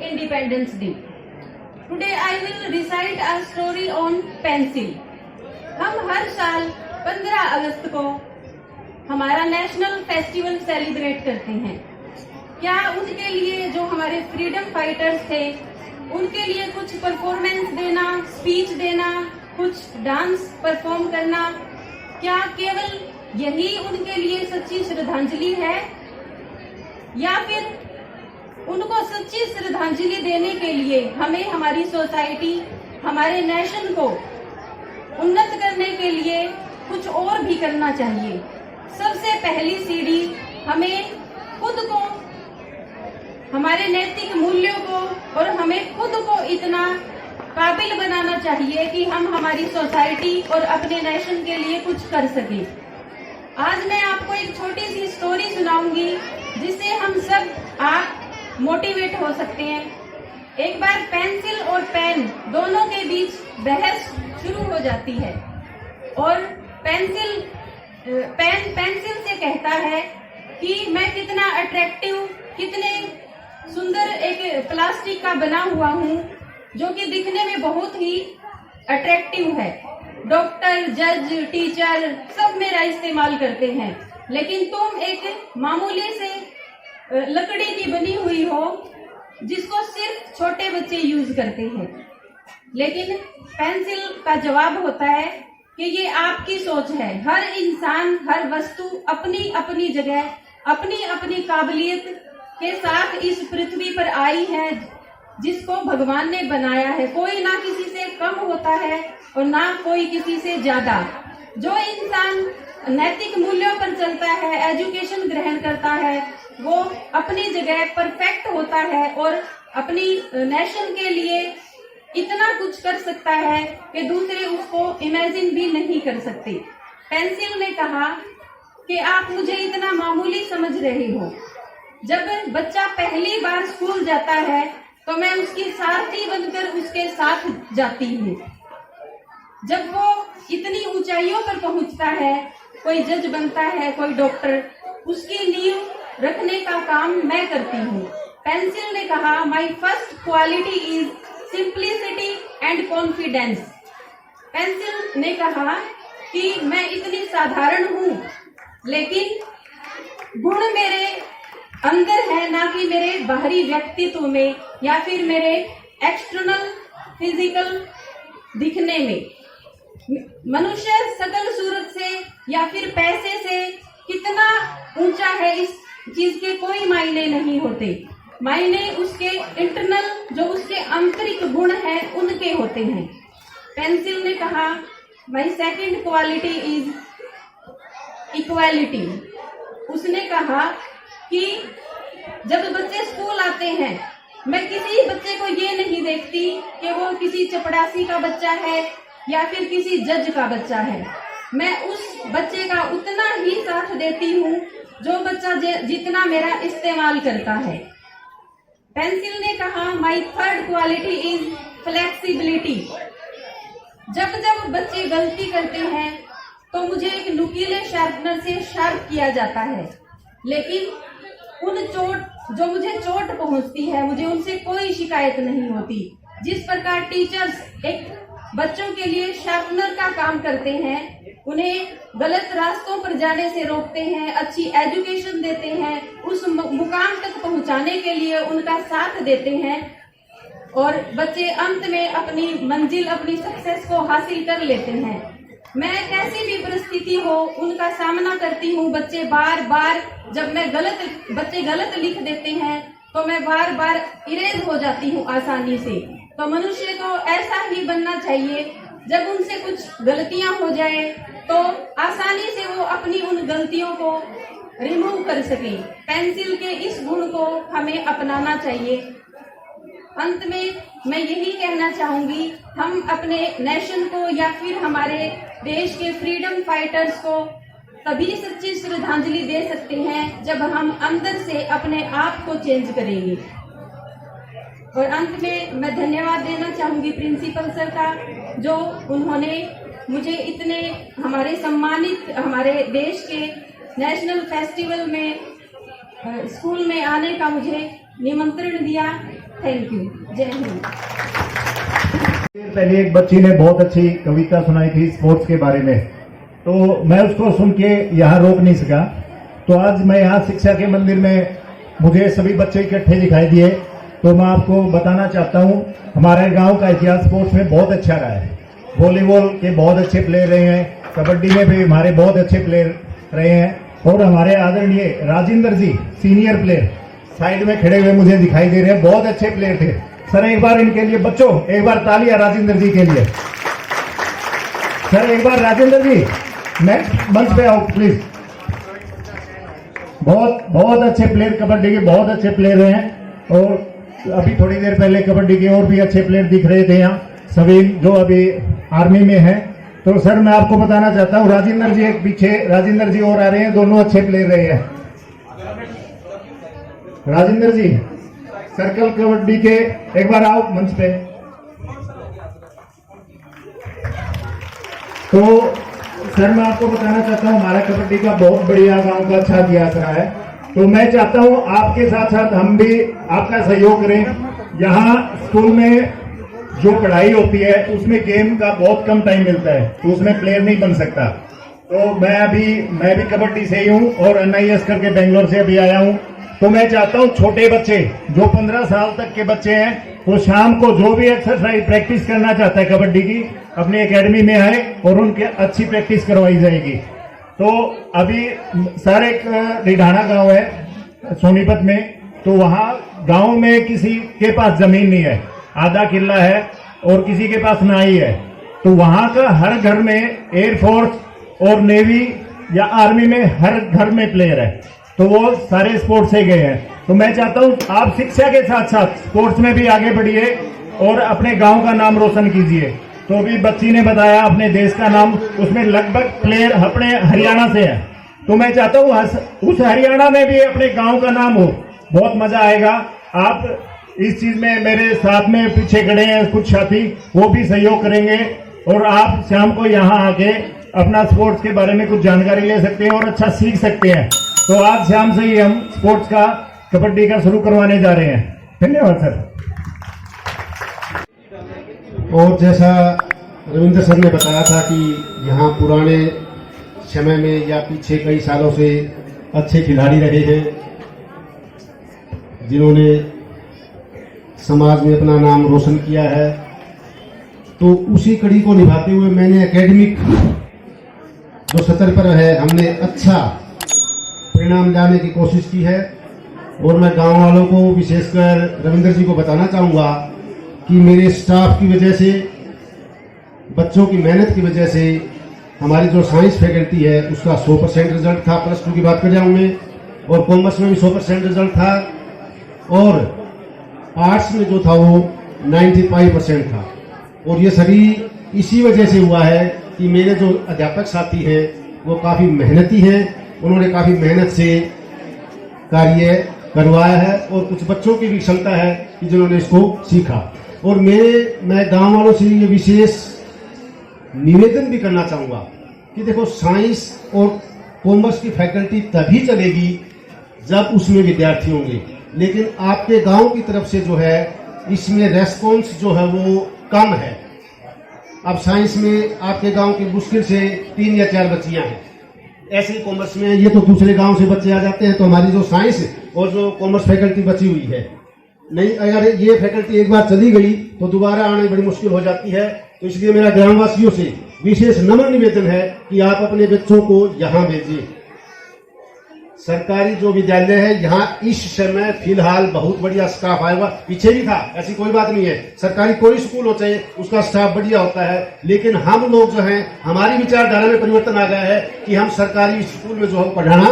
Independence Day. Today I will recite a story on pencil. हम हर साल 15 अगस्त को हमारा नेशनल फेस्टिवल सेलिब्रेट करते हैं। क्या उनके लिए, जो हमारे फ्रीडम फाइटर्स थे, उनके लिए कुछ परफॉर्मेंस देना, स्पीच देना, कुछ डांस परफॉर्म करना, क्या केवल यही उनके लिए सच्ची श्रद्धांजलि है? या फिर उनको सच्ची श्रद्धांजलि देने के लिए हमें हमारी सोसाइटी, हमारे नेशन को उन्नत करने के लिए कुछ और भी करना चाहिए? सबसे पहली सीढ़ी हमें खुद को, हमारे नैतिक मूल्यों को और हमें खुद को इतना काबिल बनाना चाहिए कि हम हमारी सोसाइटी और अपने नेशन के लिए कुछ कर सके। आज मैं आपको एक छोटी सी स्टोरी सुनाऊंगी जिससे हम सब आप मोटिवेट हो सकते हैं। एक बार पेंसिल और पेन दोनों के बीच बहस शुरू हो जाती है और पेंसिल से कहता है कि मैं कितना अट्रैक्टिव, कितने सुंदर एक प्लास्टिक का बना हुआ हूँ जो कि दिखने में बहुत ही अट्रैक्टिव है। डॉक्टर, जज, टीचर सब मेरा इस्तेमाल करते हैं, लेकिन तुम एक मामूली से लकड़ी की बनी हुई हो जिसको सिर्फ छोटे बच्चे यूज करते हैं। लेकिन पेंसिल का जवाब होता है कि ये आपकी सोच है। हर इंसान, हर वस्तु अपनी अपनी जगह, अपनी अपनी काबिलियत के साथ इस पृथ्वी पर आई है जिसको भगवान ने बनाया है। कोई ना किसी से कम होता है और ना कोई किसी से ज्यादा। जो इंसान नैतिक मूल्यों पर चलता है, एजुकेशन ग्रहण करता है, वो अपनी जगह परफेक्ट होता है और अपनी नेशन के लिए इतना कुछ कर सकता है कि दूसरे उसको इमेजिन भी नहीं कर सकते। पेंसिल ने कहा कि आप मुझे इतना मामूली समझ रहे हो। जब बच्चा पहली बार स्कूल जाता है तो मैं उसकी सारथी बनकर उसके साथ जाती हूँ। जब वो इतनी ऊंचाइयों पर पहुंचता है, कोई जज बनता है, कोई डॉक्टर, उसकी नींव रखने का काम मैं करती हूँ। पेंसिल ने कहा, my first quality is simplicity and confidence. Pencil ने कहा कि मैं इतनी साधारण हूँ, लेकिन गुण मेरे अंदर है, ना कि मेरे बाहरी व्यक्तित्व में या फिर मेरे एक्सटर्नल फिजिकल दिखने में। मनुष्य सकल सूरत से या फिर पैसे से कितना ऊंचा है इस चीज के कोई मायने नहीं होते। मायने उसके इंटरनल, जो उसके आंतरिक गुण हैं, उनके होते हैं। पेंसिल ने कहा, my second quality is equality. उसने कहा कि जब बच्चे स्कूल आते हैं, मैं किसी बच्चे को ये नहीं देखती कि वो किसी चपड़ासी का बच्चा है या फिर किसी जज का बच्चा है। मैं उस बच्चे का उतना ही साथ देती हूँ जो बच्चा जितना मेरा इस्तेमाल करता है। पेंसिल ने कहा, my third quality is flexibility. जब जब बच्चे गलती करते हैं तो मुझे एक नुकीले शार्पनर से शार्प किया जाता है, लेकिन जो मुझे चोट पहुंचती है, मुझे उनसे कोई शिकायत नहीं होती। जिस प्रकार टीचर्स एक बच्चों के लिए शार्पनर का काम करते हैं, उन्हें गलत रास्तों पर जाने से रोकते हैं, अच्छी एजुकेशन देते हैं, उस मुकाम तक पहुंचाने के लिए उनका साथ देते हैं और बच्चे अंत में अपनी मंजिल, अपनी सक्सेस को हासिल कर लेते हैं। मैं कैसी भी परिस्थिति हो उनका सामना करती हूँ। बच्चे बार बार, जब बच्चे गलत लिख देते हैं तो मैं बार बार इरेज हो जाती हूँ आसानी से। तो मनुष्य को ऐसा ही बनना चाहिए, जब उनसे कुछ गलतियां हो जाए तो आसानी से वो अपनी उन गलतियों को रिमूव कर सके। पेंसिल के इस गुण को हमें अपनाना चाहिए। अंत में मैं यही कहना चाहूंगी, हम अपने नेशन को या फिर हमारे देश के फ्रीडम फाइटर्स को तभी सच्ची श्रद्धांजलि दे सकते हैं जब हम अंदर से अपने आप को चेंज करेंगे। और अंत में मैं धन्यवाद देना चाहूंगी प्रिंसिपल सर का, जो उन्होंने मुझे इतने हमारे देश के नेशनल फेस्टिवल में स्कूल में आने का मुझे निमंत्रण दिया। Thank you. जय हिंद। पहले एक बच्ची ने बहुत अच्छी कविता सुनाई थी स्पोर्ट्स के बारे में, तो मैं उसको सुन के यहाँ रोक नहीं सका। तो आज मैं यहाँ शिक्षा के मंदिर में मुझे सभी बच्चे इकट्ठे दिखाई दिए, तो मैं आपको बताना चाहता हूँ हमारे गांव का इतिहास स्पोर्ट्स में बहुत अच्छा रहा है। वॉलीबॉल के बहुत अच्छे प्लेयर रहे हैं, कबड्डी में भी हमारे बहुत अच्छे प्लेयर रहे हैं, और हमारे आदरणीय राजेंद्र जी सीनियर प्लेयर साइड में खड़े हुए मुझे दिखाई दे रहे हैं, बहुत अच्छे प्लेयर थे। सर एक बार इनके लिए बच्चों एक बार तालियां राजेंद्र जी के लिए। सर एक बार राजेंद्र जी नेक्स्ट मंच पे आओ प्लीज। बहुत अच्छे प्लेयर, कबड्डी के बहुत अच्छे प्लेयर हैं, और अभी थोड़ी देर पहले कबड्डी के और भी अच्छे प्लेयर दिख रहे थे यहाँ सभी जो अभी आर्मी में हैं। तो सर मैं आपको बताना चाहता हूँ राजेंद्र जी एक पीछे, राजेंद्र जी और आ रहे हैं, दोनों अच्छे प्लेयर रहे हैं। राजेंद्र जी सर्कल कबड्डी के एक बार आओ मंच पे। तो सर मैं आपको बताना चाहता हूँ हमारा कबड्डी का बहुत बढ़िया गांव का अच्छा इतिहास रहा है, तो मैं चाहता हूँ आपके साथ साथ हम भी आपका सहयोग करें। यहाँ स्कूल में जो पढ़ाई होती है उसमें गेम का बहुत कम टाइम मिलता है, तो उसमें प्लेयर नहीं बन सकता। तो मैं भी कबड्डी से ही हूँ और NIS करके बेंगलोर से अभी आया हूँ। तो मैं चाहता हूँ छोटे बच्चे जो 15 साल तक के बच्चे हैं वो शाम को जो भी एक्सरसाइज प्रैक्टिस करना चाहता है कबड्डी की अपनी एकेडमी में आए और उनकी अच्छी प्रैक्टिस करवाई जाएगी। तो अभी सर एक रिढाना गांव है सोनीपत में, तो वहाँ गांव में किसी के पास जमीन नहीं है, आधा किला है और किसी के पास ना ही है। तो वहाँ का हर घर में एयरफोर्स और नेवी या आर्मी में हर घर में प्लेयर है, तो वो सारे स्पोर्ट्स से गए हैं। तो मैं चाहता हूँ आप शिक्षा के साथ साथ स्पोर्ट्स में भी आगे बढ़िए और अपने गांव का नाम रोशन कीजिए। तो अभी बच्ची ने बताया अपने देश का नाम, उसमें लगभग प्लेयर अपने हरियाणा से है, तो मैं चाहता हूँ उस हरियाणा में भी अपने गांव का नाम हो, बहुत मजा आएगा। आप इस चीज में मेरे साथ में पीछे खड़े हैं कुछ साथी, वो भी सहयोग करेंगे और आप शाम को यहाँ आके अपना स्पोर्ट्स के बारे में कुछ जानकारी ले सकते हैं और अच्छा सीख सकते हैं। तो आज शाम से ही हम स्पोर्ट्स का कबड्डी का शुरू करवाने जा रहे हैं। धन्यवाद सर। और जैसा रविंद्र सर ने बताया था कि यहाँ पुराने समय में या पीछे कई सालों से अच्छे खिलाड़ी रहे हैं जिन्होंने समाज में अपना नाम रोशन किया है, तो उसी कड़ी को निभाते हुए मैंने एकेडमिक जो सतर पर है हमने अच्छा परिणाम लाने की कोशिश की है। और मैं गांव वालों को विशेषकर रविंद्र जी को बताना चाहूँगा कि मेरे स्टाफ की वजह से, बच्चों की मेहनत की वजह से हमारी जो साइंस फैकल्टी है उसका 100% रिजल्ट था। +2 की बात कर रहा हूँ मैं, और कॉमर्स में भी 100% रिजल्ट था, और आर्ट्स में जो था वो 95% था। और ये सभी इसी वजह से हुआ है कि मेरे जो अध्यापक साथी हैं वो काफ़ी मेहनती हैं, उन्होंने काफ़ी मेहनत से कार्य करवाया है, और कुछ बच्चों की भी क्षमता है कि जिन्होंने इसको सीखा। और मैं गांव वालों से ये विशेष निवेदन भी करना चाहूँगा कि देखो साइंस और कॉमर्स की फैकल्टी तभी चलेगी जब उसमें विद्यार्थी होंगे, लेकिन आपके गांव की तरफ से जो है इसमें रेस्पॉन्स जो है वो कम है। अब साइंस में आपके गांव की मुश्किल से 3 या 4 बच्चियां हैं, ऐसे ही कॉमर्स में ये तो दूसरे गांव से बच्चे आ जाते हैं। तो हमारी जो साइंस और जो कॉमर्स फैकल्टी बची हुई है, नहीं अगर ये फैकल्टी एक बार चली गई तो दोबारा आने बड़ी मुश्किल हो जाती है। तो इसलिए मेरा ग्रामवासियों से विशेष नम्र निवेदन है कि आप अपने बच्चों को यहाँ भेजिए। सरकारी जो विद्यालय है यहाँ इस समय फिलहाल बहुत बढ़िया स्टाफ आया हुआ, पीछे भी था, ऐसी कोई बात नहीं है। सरकारी कोई स्कूल हो चाहे उसका स्टाफ बढ़िया होता है, लेकिन हम लोग जो हैं हमारी विचारधारा में परिवर्तन आ गया है कि हम सरकारी स्कूल में जो है पढ़ाना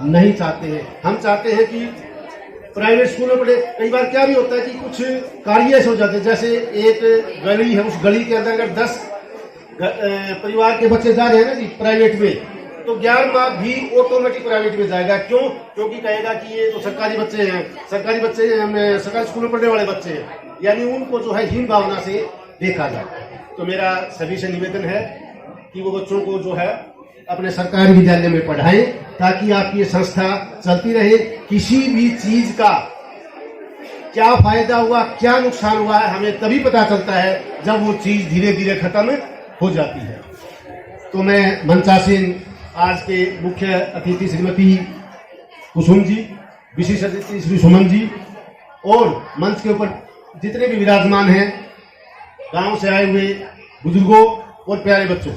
नहीं चाहते हैं। हम चाहते हैं कि प्राइवेट स्कूल में पढ़े। कई बार क्या भी होता है कि कुछ कार्य ऐसे हो जाते हैं, जैसे एक गली है, उस गली के अंदर अगर 10 परिवार के बच्चे जा रहे हैं ना जी प्राइवेट में, तो 11वां भी ऑटोमेटिक प्राइवेट में जाएगा। क्यों? क्योंकि कहेगा कि ये तो सरकारी बच्चे हैं, सरकारी स्कूल में पढ़ने वाले बच्चे हैं, यानी उनको जो है हीन भावना से देखा जाए। तो मेरा सभी से निवेदन है कि वो बच्चों को जो है अपने सरकारी विद्यालय में पढ़ाएं, ताकि आपकी ये संस्था चलती रहे। किसी भी चीज का क्या फायदा हुआ, क्या नुकसान हुआ है, हमें तभी पता चलता है जब वो चीज धीरे धीरे खत्म हो जाती है। तो मैं मंचासीन आज के मुख्य अतिथि श्रीमती कुसुम जी, विशेष अतिथि श्री सुमन जी और मंच के ऊपर जितने भी विराजमान हैं, गांव से आए हुए बुजुर्गों और प्यारे बच्चों,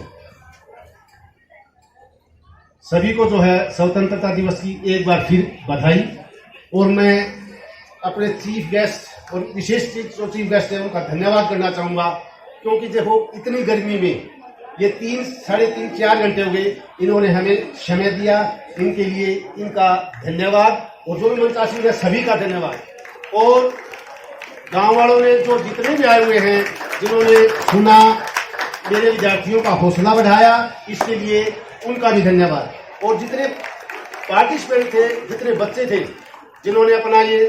सभी को जो है स्वतंत्रता दिवस की एक बार फिर बधाई। और मैं अपने चीफ गेस्ट और विशेष जो चीफ गेस्ट है उनका धन्यवाद करना चाहूंगा, क्योंकि देखो इतनी गर्मी में ये 3-3.5-4 घंटे हो गए, इन्होंने हमें समय दिया, इनके लिए इनका धन्यवाद। और जो भी मंचासीन है सभी का धन्यवाद। और गांव वालों ने जो जितने भी आए हुए हैं, जिन्होंने सुना, मेरे विद्यार्थियों का हौसला बढ़ाया, इसके लिए उनका भी धन्यवाद। और जितने पार्टिसिपेंट थे, जितने बच्चे थे जिन्होंने अपना ये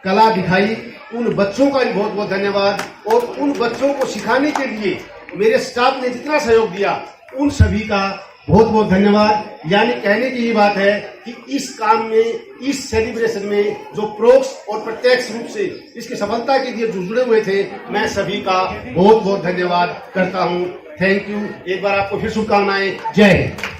कला दिखाई, उन बच्चों का भी बहुत बहुत धन्यवाद। और उन बच्चों को सिखाने के लिए मेरे स्टाफ ने जितना सहयोग दिया, उन सभी का बहुत बहुत धन्यवाद। यानी कहने की ये बात है कि इस काम में, इस सेलिब्रेशन में जो परोक्ष और प्रत्यक्ष रूप से इसकी सफलता के लिए जुड़े हुए थे, मैं सभी का बहुत बहुत धन्यवाद करता हूं। Thank you. एक बार आपको फिर शुभकामनाएं। जय हिंद।